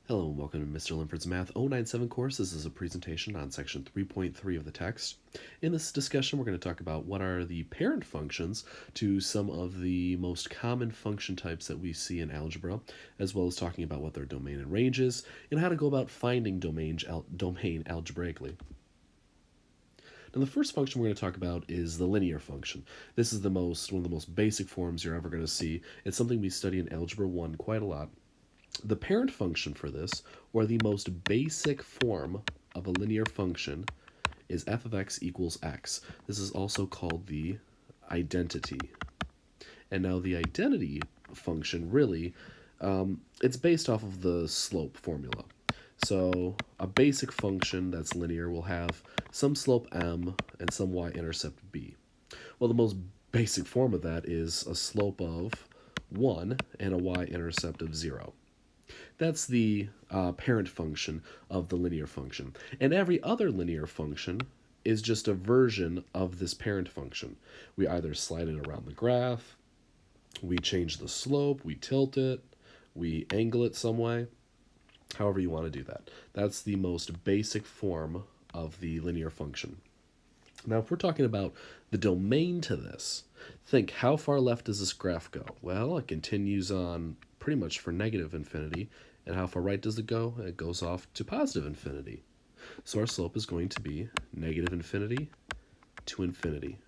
Hello and welcome to Mr. Linford's Math 097 course. This is a presentation on section 3.3 of the text. In this discussion, we're going to talk about what are the parent functions to some of the most common function types that we see in algebra, as well as talking about what their domain and range is, and how to go about finding domain algebraically. Now, the first function we're going to talk about is the linear function. This is one of the most basic forms you're ever going to see. It's something we study in Algebra 1 quite a lot. The parent function for this, or the most basic form of a linear function, is f of x equals x. This is also called the identity. And now the identity function, really, it's based off of the slope formula. So a basic function that's linear will have some slope m and some y-intercept b. Well, the most basic form of that is a slope of 1 and a y-intercept of 0. That's the parent function of the linear function. And every other linear function is just a version of this parent function. We either slide it around the graph, we change the slope, we tilt it, we angle it some way, however you want to do that. That's the most basic form of the linear function. Now, if we're talking about the domain to this, think, how far left does this graph go? Well, it continues on pretty much for negative infinity. And how far right does it go? It goes off to positive infinity. So our slope is going to be negative infinity to infinity.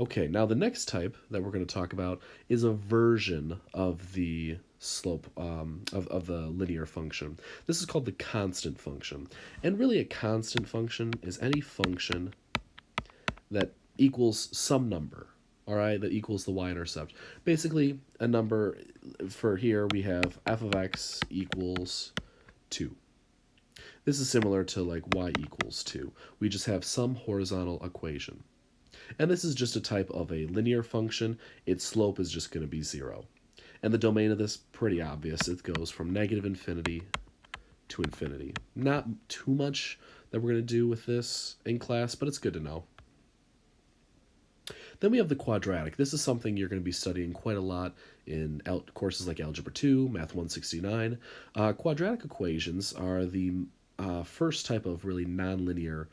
Okay, now the next type that we're going to talk about is a version of the slope of the linear function. This is called the constant function. And really a constant function is any function that equals some number, all right, that equals the y-intercept. Basically, a number, for here we have f of x equals 2. This is similar to like y equals 2. We just have some horizontal equation. And this is just a type of a linear function. Its slope is just going to be 0. And the domain of this, pretty obvious. It goes from negative infinity to infinity. Not too much that we're going to do with this in class, but it's good to know. Then we have the quadratic. This is something you're going to be studying quite a lot in courses like Algebra 2, Math 169. Quadratic equations are the first type of really nonlinear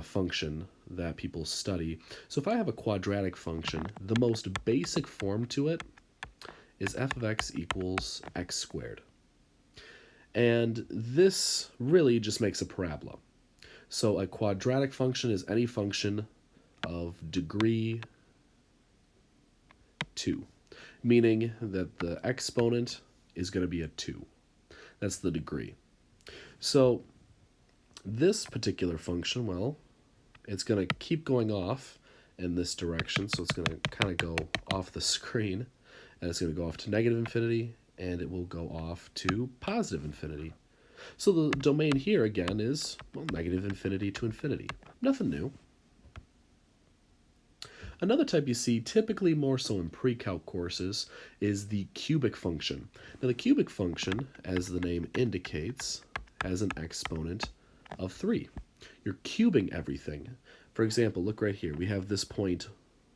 function that people study. So if I have a quadratic function, the most basic form to it is f of x equals x squared. And this really just makes a parabola. So a quadratic function is any function of degree 2, meaning that the exponent is going to be a 2. That's the degree. So this particular function, well, it's going to keep going off in this direction, so it's going to kind of go off the screen, and it's going to go off to negative infinity, and it will go off to positive infinity. So the domain here, again, is, well, negative infinity to infinity. Nothing new. Another type you see, typically more so in pre-calc courses, is the cubic function. Now the cubic function, as the name indicates, has an exponent of 3. You're cubing everything. For example, look right here. We have this point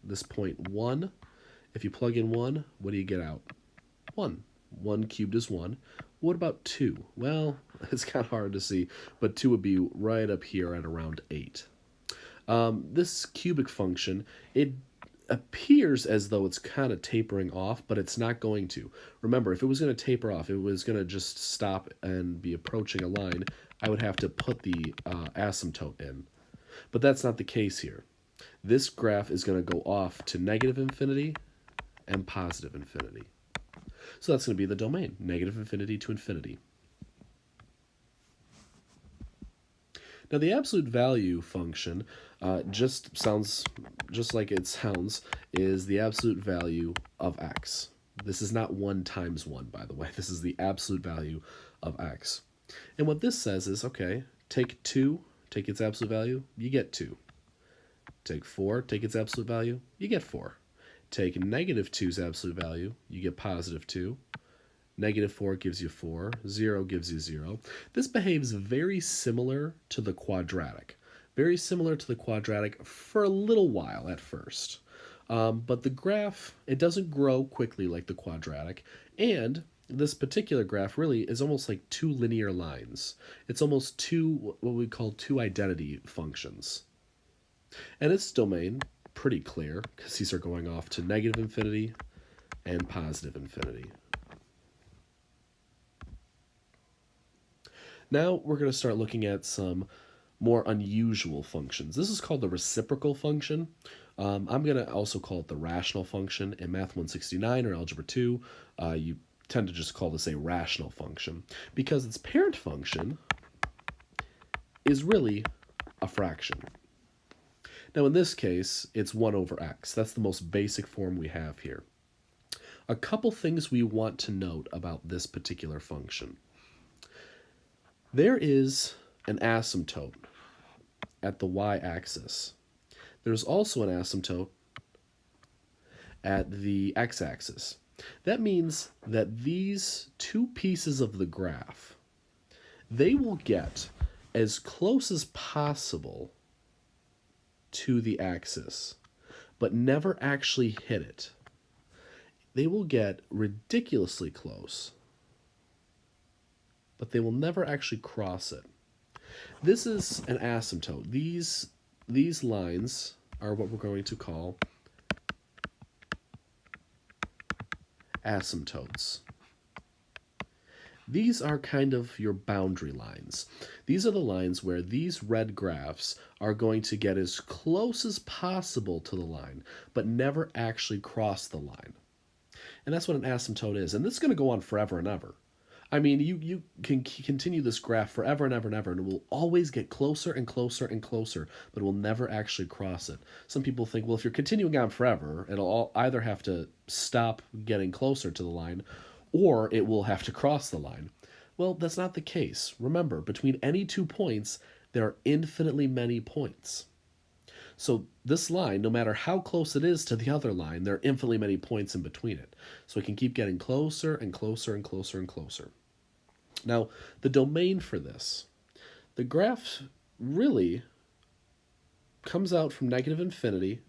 1. If you plug in 1, what do you get out? 1. 1 cubed is 1. What about 2? Well, it's kind of hard to see, but 2 would be right up here at around 8. This cubic function, it appears as though it's kind of tapering off, but it's not going to. Remember, if it was going to taper off, it was going to just stop and be approaching a line, I would have to put the asymptote in. But that's not the case here. This graph is going to go off to negative infinity and positive infinity. So that's going to be the domain, negative infinity to infinity. Now the absolute value function just sounds just like it sounds, is the absolute value of x. This is not 1 times 1, by the way. This is the absolute value of x. And what this says is, okay, take 2, take its absolute value, you get 2. Take 4, take its absolute value, you get 4. Take negative 2's absolute value, you get positive 2. Negative 4 gives you 4. 0 gives you 0. This behaves very similar to the quadratic. Very similar to the quadratic for a little while at first. But the graph, it doesn't grow quickly like the quadratic, and this particular graph really is almost like two linear lines. It's almost two, what we call two identity functions. And its domain, pretty clear, because these are going off to negative infinity and positive infinity. Now we're going to start looking at some more unusual functions. This is called the reciprocal function. I'm going to also call it the rational function. In Math 169 or Algebra 2, you tend to just call this a rational function because its parent function is really a fraction. Now in this case, it's 1 over x. That's the most basic form we have here. A couple things we want to note about this particular function. There is an asymptote at the y-axis. There's also an asymptote at the x-axis. That means that these two pieces of the graph, they will get as close as possible to the axis, but never actually hit it. They will get ridiculously close, but they will never actually cross it. This is an asymptote. These lines are what we're going to call asymptotes. These are kind of your boundary lines. These are the lines where these red graphs are going to get as close as possible to the line, but never actually cross the line. And that's what an asymptote is. And this is going to go on forever and ever. I mean, you can continue this graph forever and ever and ever, and it will always get closer and closer and closer, but it will never actually cross it. Some people think, well, if you're continuing on forever, it'll either have to stop getting closer to the line, or it will have to cross the line. Well, that's not the case. Remember, between any 2 points, there are infinitely many points. So this line, no matter how close it is to the other line, there are infinitely many points in between it. So it can keep getting closer and closer and closer and closer. Now, the domain for this, the graph really comes out from negative infinity,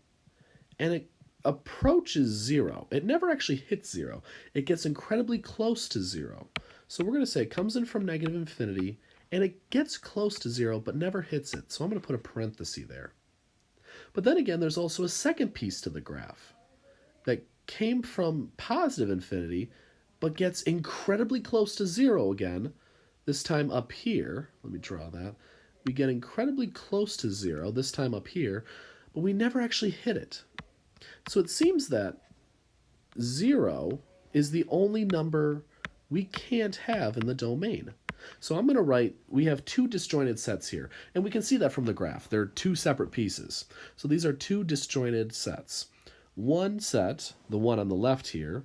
and it approaches 0. It never actually hits 0. It gets incredibly close to 0. So we're going to say it comes in from negative infinity, and it gets close to 0, but never hits it. So I'm going to put a parenthesis there. But then again, there's also a second piece to the graph that came from positive infinity, but gets incredibly close to 0 again, this time up here. Let me draw that. We get incredibly close to 0, this time up here, but we never actually hit it. So it seems that 0 is the only number we can't have in the domain. So I'm going to write, we have two disjointed sets here, and we can see that from the graph. They're two separate pieces. So these are two disjointed sets. One set, the one on the left here,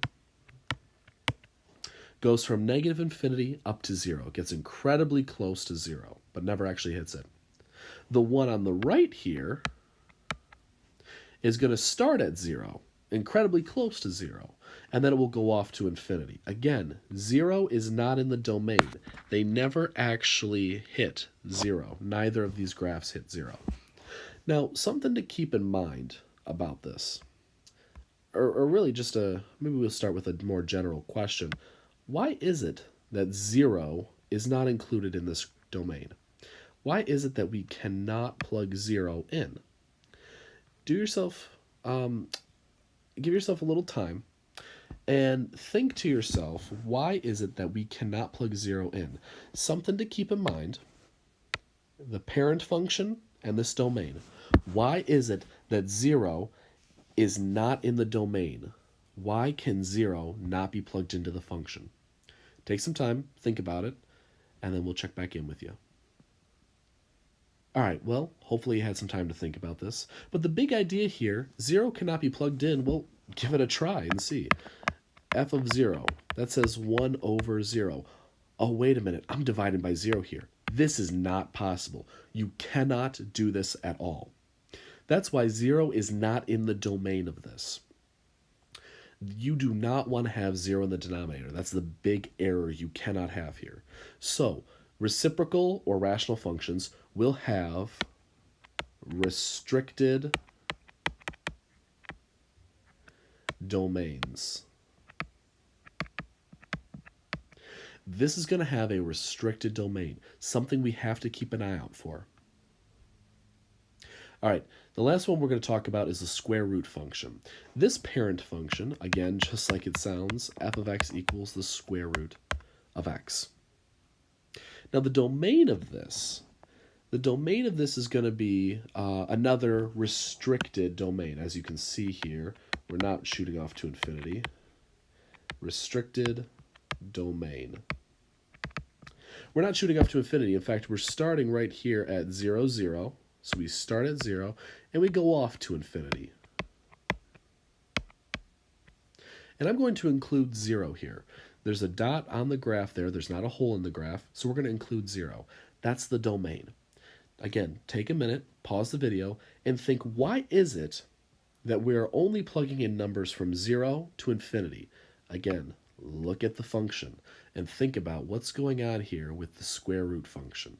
goes from negative infinity up to 0. It gets incredibly close to 0, but never actually hits it. The one on the right here is going to start at 0, incredibly close to 0, and then it will go off to infinity. Again, 0 is not in the domain. They never actually hit 0. Neither of these graphs hit 0. Now, something to keep in mind about this, or really just maybe we'll start with a more general question. Why is it that 0 is not included in this domain? Why is it that we cannot plug 0 in? Give yourself a little time and think to yourself, why is it that we cannot plug 0 in? Something to keep in mind, the parent function and this domain. Why is it that 0 is not in the domain? Why can 0 not be plugged into the function? Take some time, think about it, and then we'll check back in with you. All right, well, hopefully you had some time to think about this. But the big idea here, 0 cannot be plugged in. Well, give it a try and see. F of 0, that says 1 over 0. Oh, wait a minute, I'm dividing by 0 here. This is not possible. You cannot do this at all. That's why 0 is not in the domain of this. You do not want to have 0 in the denominator. That's the big error you cannot have here. So, reciprocal or rational functions will have restricted domains. this is going to have a restricted domain, something we have to keep an eye out for. All right, the last one we're going to talk about is the square root function. This parent function, again, just like it sounds, f of x equals the square root of x. Now the domain of this is going to be another restricted domain. As you can see here, we're not shooting off to infinity. Restricted domain. We're not shooting off to infinity. In fact, we're starting right here at 0, 0. So we start at 0, and we go off to infinity. And I'm going to include 0 here. There's a dot on the graph there. There's not a hole in the graph, so we're going to include 0. That's the domain. Again, take a minute, pause the video, and think, why is it that we're only plugging in numbers from 0 to infinity? Again, look at the function and think about what's going on here with the square root function.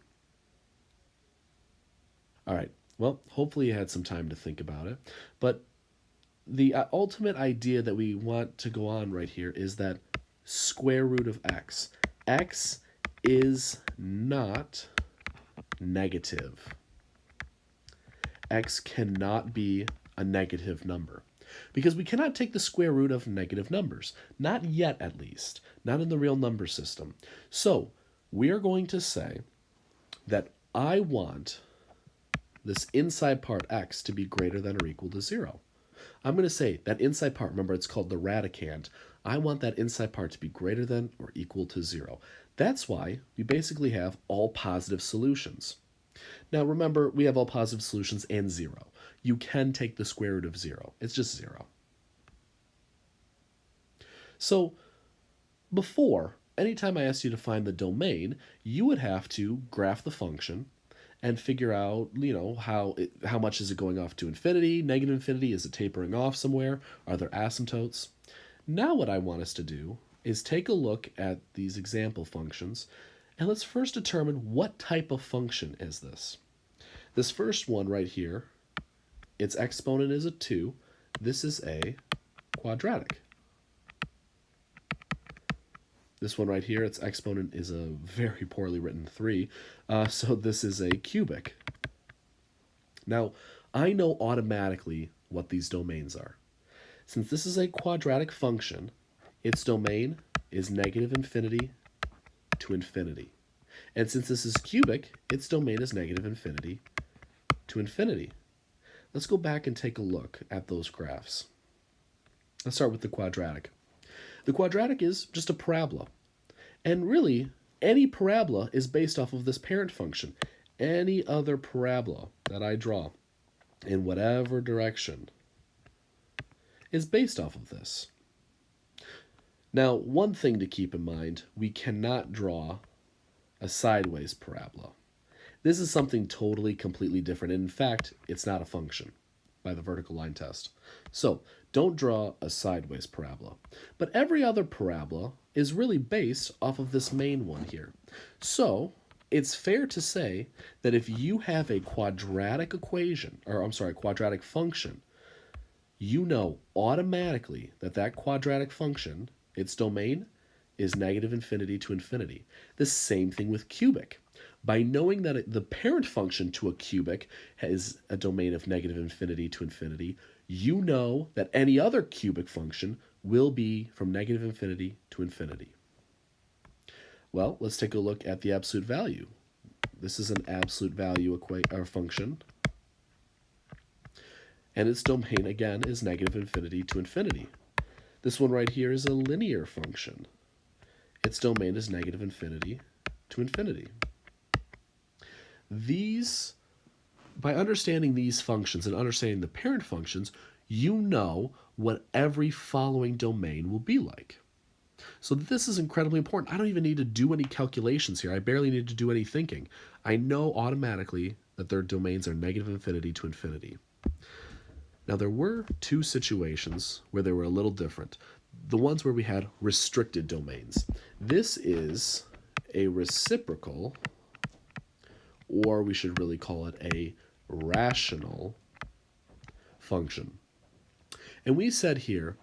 All right, well, hopefully you had some time to think about it, but the ultimate idea that we want to go on right here is that square root of x. X is not negative. X cannot be a negative number because we cannot take the square root of negative numbers. Not yet, at least. Not in the real number system. So we are going to say that I want this inside part x to be greater than or equal to 0. I'm going to say that inside part, remember it's called the radicand, I want that inside part to be greater than or equal to 0. That's why we basically have all positive solutions. Now remember, we have all positive solutions and 0. You can take the square root of 0. It's just 0. So before, anytime I asked you to find the domain, you would have to graph the function and figure out, how much is it going off to infinity, negative infinity, is it tapering off somewhere, are there asymptotes? Now what I want us to do is take a look at these example functions, and let's first determine what type of function is this. This first one right here, its exponent is a 2. This is a quadratic. This one right here, its exponent is a very poorly written 3, so this is a cubic. Now, I know automatically what these domains are. Since this is a quadratic function, its domain is negative infinity to infinity. And since this is cubic, its domain is negative infinity to infinity. Let's go back and take a look at those graphs. Let's start with the quadratic. The quadratic is just a parabola. And really, any parabola is based off of this parent function. Any other parabola that I draw in whatever direction is based off of this. Now, one thing to keep in mind, we cannot draw a sideways parabola. This is something totally, completely different. And in fact, it's not a function by the vertical line test. So don't draw a sideways parabola. But every other parabola is really based off of this main one here. So it's fair to say that if you have a quadratic quadratic function, you know automatically that that quadratic function, its domain, is negative infinity to infinity. The same thing with cubic. By knowing that the parent function to a cubic has a domain of negative infinity to infinity, you know that any other cubic function will be from negative infinity to infinity. Well, let's take a look at the absolute value. This is an absolute value function. And its domain, again, is negative infinity to infinity. This one right here is a linear function. Its domain is negative infinity to infinity. By understanding these functions and understanding the parent functions, you know what every following domain will be like. So this is incredibly important. I don't even need to do any calculations here. I barely need to do any thinking. I know automatically that their domains are negative infinity to infinity. Now, there were two situations where they were a little different. The ones where we had restricted domains. This is a reciprocal, or we should really call it a rational function. And we said here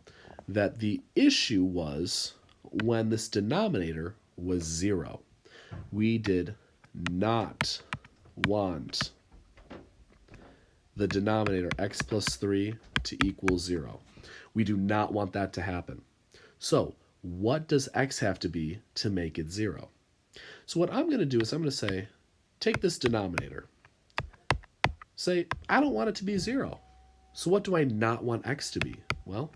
that the issue was when this denominator was 0. We did not want the denominator x plus 3 to equal 0. We do not want that to happen. So what does x have to be to make it 0? So what I'm going to do is I'm going to say, take this denominator. Say, I don't want it to be 0. So what do I not want x to be? Well,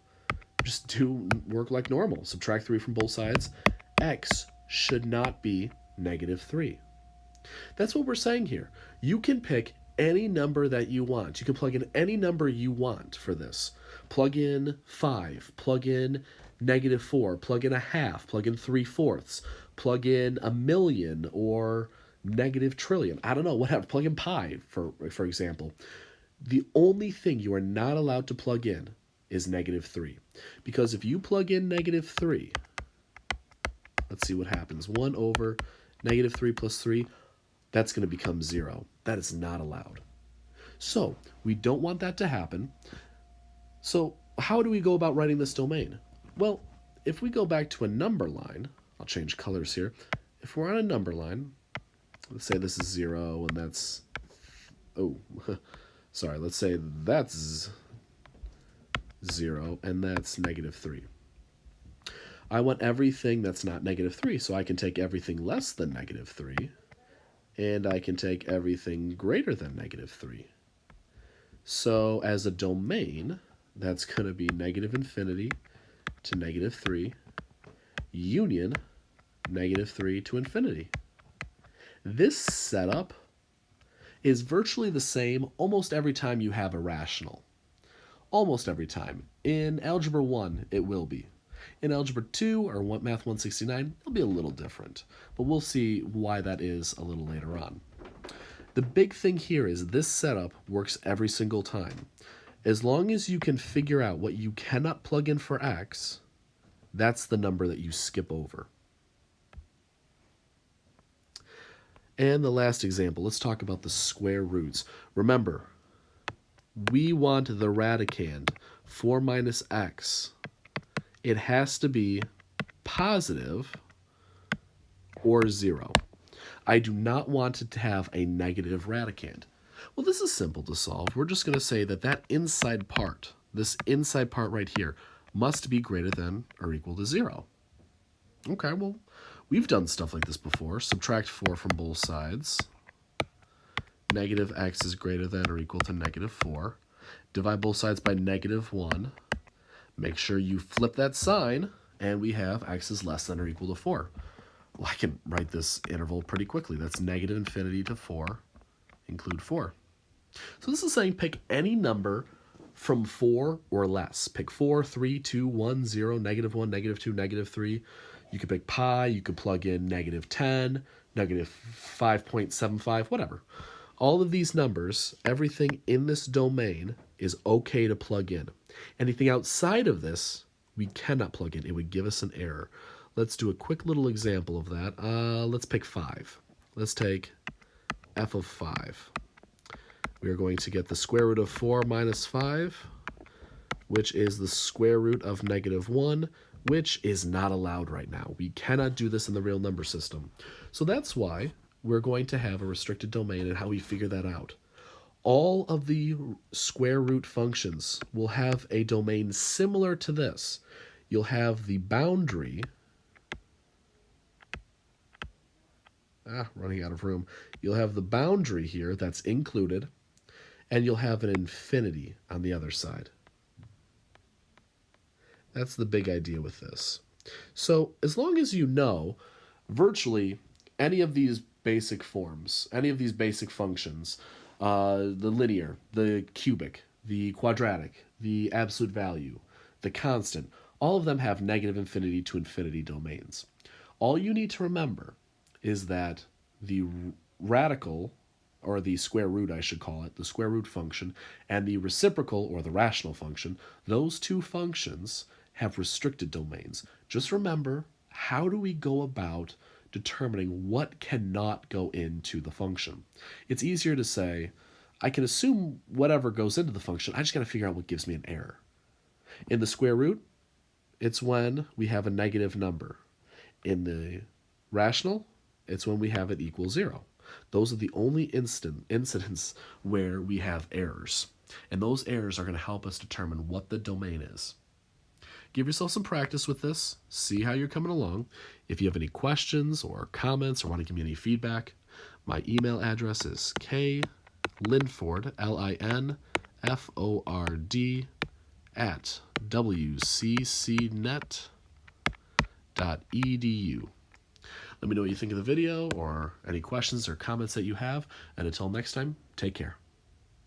just do work like normal. Subtract 3 from both sides. X should not be -3. That's what we're saying here. You can pick any number that you want. You can plug in any number you want for this. Plug in 5, plug in -4, plug in a half, plug in 3/4, plug in a million or -trillion. I don't know, whatever. Plug in pi, for example. The only thing you are not allowed to plug in is -3. Because if you plug in -3, let's see what happens. 1 over -3 plus 3, that's going to become 0. That is not allowed. So we don't want that to happen. So how do we go about writing this domain? Well, if we go back to a number line, I'll change colors here. If we're on a number line, let's say this is 0 and that's, oh, sorry, let's say that's 0 and that's -3. I want everything that's not -3, so I can take everything less than -3, and I can take everything greater than -3. So as a domain, that's going to be -infinity to -3, union -3 to infinity. This setup is virtually the same almost every time you have a rational. Almost every time. In Algebra 1, it will be. In Algebra 2, or Math 169, it'll be a little different. But we'll see why that is a little later on. The big thing here is this setup works every single time. As long as you can figure out what you cannot plug in for x, that's the number that you skip over. And the last example, let's talk about the square roots. Remember, we want the radicand, 4 minus x. It has to be positive or 0. I do not want it to have a negative radicand. Well, this is simple to solve. We're just going to say that that inside part, this inside part right here, must be greater than or equal to 0. Okay, well, we've done stuff like this before. Subtract 4 from both sides. Negative x is greater than or equal to -4. Divide both sides by -1. Make sure you flip that sign, and we have x is less than or equal to 4. Well, I can write this interval pretty quickly. That's -infinity to 4, include 4. So this is saying pick any number from 4 or less. Pick 4, 3, 2, 1, 0, -1, -2, -3. You could pick pi, you could plug in -10, -5.75, whatever. All of these numbers, everything in this domain is okay to plug in. Anything outside of this, we cannot plug in. It would give us an error. Let's do a quick little example of that. Let's pick 5. Let's take f of 5. We are going to get the square root of 4 minus 5, which is the square root of -1, which is not allowed right now. We cannot do this in the real number system. So that's why we're going to have a restricted domain and how we figure that out. All of the square root functions will have a domain similar to this. You'll have the boundary, running out of room. You'll have the boundary here that's included, and you'll have an infinity on the other side. That's the big idea with this. So as long as you know virtually any of these basic forms, any of these basic functions, the linear, the cubic, the quadratic, the absolute value, the constant, all of them have -infinity to infinity domains. All you need to remember is that the radical, or the square root I should call it, the square root function, and the reciprocal, or the rational function, those two functions have restricted domains. Just remember, how do we go about determining what cannot go into the function? It's easier to say, I can assume whatever goes into the function, I just got to figure out what gives me an error. In the square root, it's when we have a negative number. In the Rational, it's when we have it equal 0. Those are the only incidents where we have errors. And those errors are going to help us determine what the domain is. Give yourself some practice with this. See how you're coming along. If you have any questions or comments or want to give me any feedback, my email address is klinford, Linford, at wccnet.edu. Let me know what you think of the video or any questions or comments that you have. And until next time, take care.